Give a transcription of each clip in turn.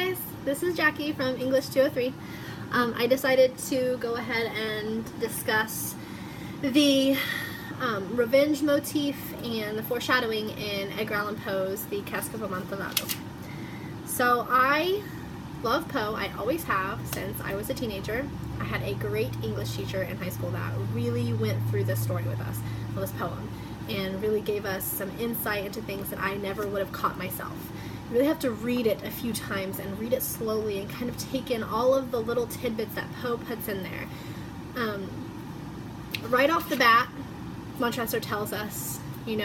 guys, this is Jackie from English 203. I decided to go ahead and discuss the revenge motif and the foreshadowing in Edgar Allan Poe's The Cask of Amontillado. So I love Poe. I always have since I was a teenager. I had a great English teacher in high school that really went through this story with us, this poem, and really gave us some insight into things that I never would have caught myself. You really have to read it a few times and read it slowly and kind of take in all of the little tidbits that Poe puts in there. Right off the bat, Montresor tells us, the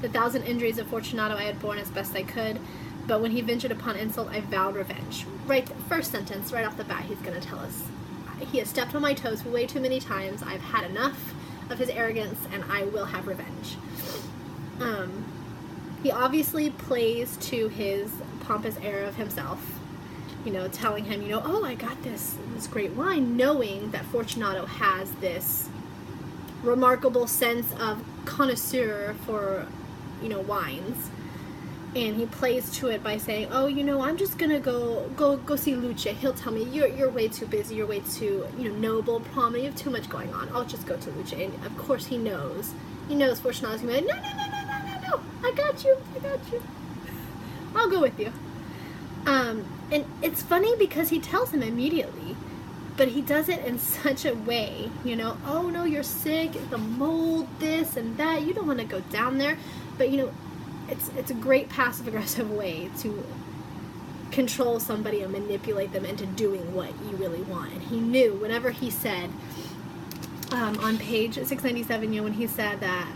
1,000 injuries of Fortunato I had borne as best I could, but when he ventured upon insult, I vowed revenge. Right, first sentence, right off the bat, he's going to tell us, he has stepped on my toes way too many times, I've had enough of his arrogance, and I will have revenge. He obviously plays to his pompous air of himself, telling him, oh, I got this great wine, knowing that Fortunato has this remarkable sense of connoisseur for, wines. And he plays to it by saying, oh, I'm just gonna go see Luce. He'll tell me, you're way too busy, you're way too, noble, prominent, you have too much going on. I'll just go to Luce. And of course he knows Fortunato's gonna be like, no, I got you, I'll go with you. And it's funny because he tells him immediately, but he does it in such a way, oh no, you're sick, the mold, this and that, you don't want to go down there, but it's a great passive-aggressive way to control somebody and manipulate them into doing what you really want. And he knew whenever he said, on page 697, when he said that,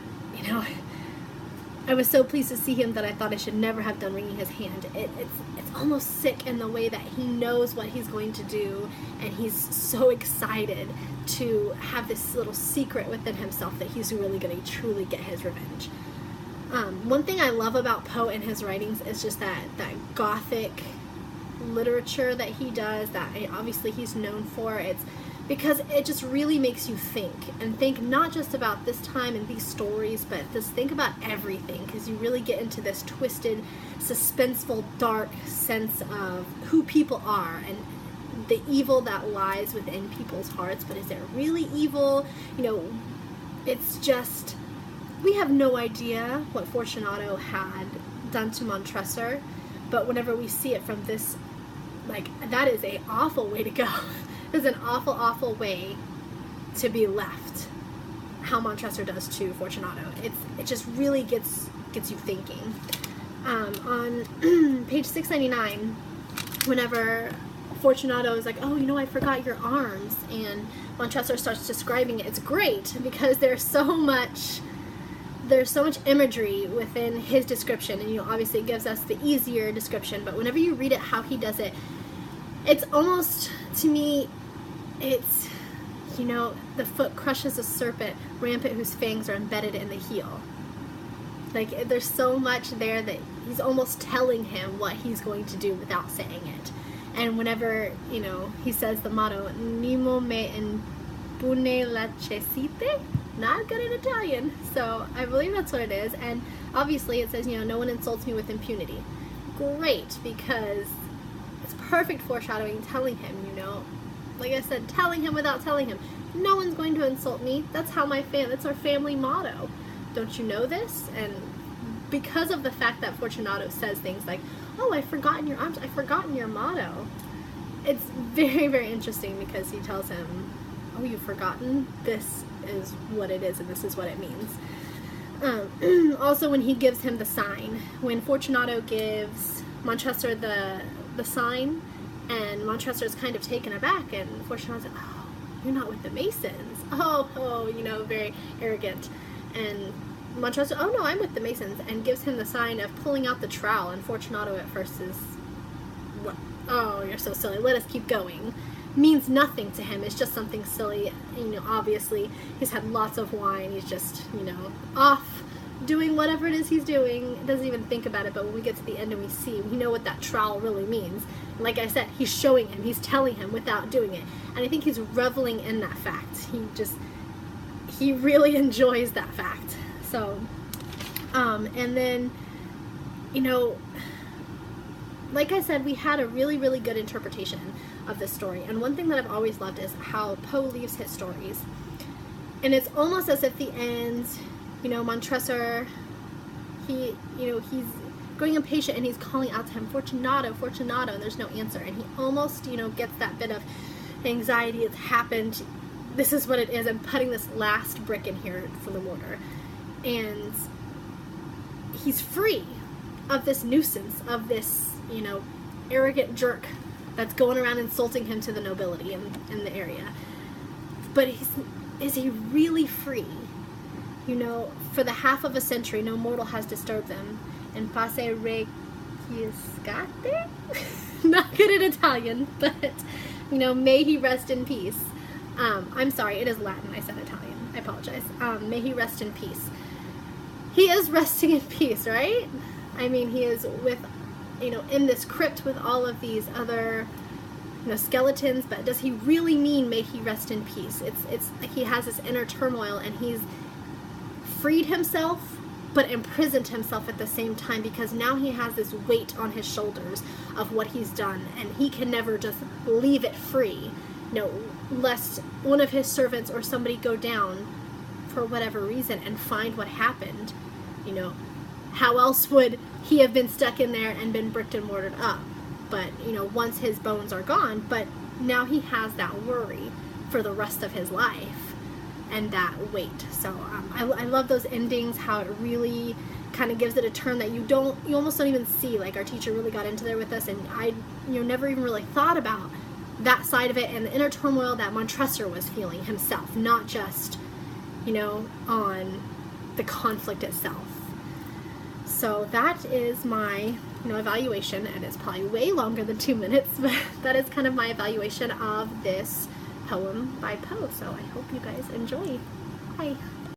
I was so pleased to see him that I thought I should never have done wringing his hand. It's almost sick in the way that he knows what he's going to do, and he's so excited to have this little secret within himself that he's really going to truly get his revenge. One thing I love about Poe and his writings is just that gothic literature that he does, that obviously he's known for. It's because it just really makes you think not just about this time and these stories, but just think about everything, because you really get into this twisted, suspenseful, dark sense of who people are and the evil that lies within people's hearts. But is it really evil? It's just, we have no idea what Fortunato had done to Montresor, but whenever we see it from this, that is an awful way to go. It's an awful, awful way to be left, how Montresor does to Fortunato. It just really gets you thinking. On page 699, whenever Fortunato is like, oh, I forgot your arms, and Montresor starts describing it, it's great because there's so much imagery within his description, and obviously it gives us the easier description, but whenever you read it how he does it, it's almost, to me, it's, the foot crushes a serpent rampant whose fangs are embedded in the heel. There's so much there that he's almost telling him what he's going to do without saying it. And whenever, he says the motto, Nemo me impune lacesite, not good in Italian, so I believe that's what it is. And obviously it says, no one insults me with impunity. Great, because it's perfect foreshadowing, telling him, like I said, telling him without telling him, no one's going to insult me. That's how that's our family motto. Don't you know this? And because of the fact that Fortunato says things like, oh, I've forgotten your arms, I've forgotten your motto, it's very, very interesting, because he tells him, oh, you've forgotten? This is what it is, and this is what it means. Also, when he gives him the sign, when Fortunato gives Montresor the sign, and Montresor is kind of taken aback, and Fortunato's like, oh, you're not with the Masons. Oh, very arrogant. And Montresor, oh no, I'm with the Masons, and gives him the sign of pulling out the trowel, and Fortunato at first is, what? Oh, you're so silly, let us keep going. Means nothing to him, it's just something silly. Obviously he's had lots of wine, he's just, off doing whatever it is he's doing, doesn't even think about it. But when we get to the end and we know what that trowel really means, and like I said, he's showing him, he's telling him without doing it, and I think he's reveling in that fact. He really enjoys that fact. So and then like I said, we had a really, really good interpretation of this story. And one thing that I've always loved is how Poe leaves his stories. And it's almost as if the end, you know, Montresor, he's growing impatient and he's calling out to him, Fortunato, Fortunato, and there's no answer. And he almost, you know, gets that bit of anxiety. It's happened. This is what it is. I'm putting this last brick in here for the mortar. And he's free of this nuisance, of this, you know, arrogant jerk that's going around insulting him to the nobility in the area. But is he really free? You know, for the half of a century, no mortal has disturbed them. In pace requiescate? Not good at Italian, but, you know, may he rest in peace. I'm sorry, it is Latin. I said Italian. I apologize. May he rest in peace. He is resting in peace, right? I mean, he is with, you know, in this crypt with all of these other, you know, skeletons, but does he really mean may he rest in peace? It's he has this inner turmoil, and he's freed himself but imprisoned himself at the same time, because now he has this weight on his shoulders of what he's done, and he can never just leave it free, you know, lest one of his servants or somebody go down for whatever reason and find what happened. You know, how else would he have been stuck in there and been bricked and mortared up? But, you know, once his bones are gone, but now he has that worry for the rest of his life and that weight. So I love those endings, how it really kind of gives it a turn that you almost don't even see. Like, our teacher really got into there with us, and I, you know, never even really thought about that side of it and the inner turmoil that Montresor was feeling himself, not just, you know, on the conflict itself. So that is my, you know, evaluation, and it's probably way longer than 2 minutes, but that is kind of my evaluation of this poem by Poe. So I hope you guys enjoy. Bye.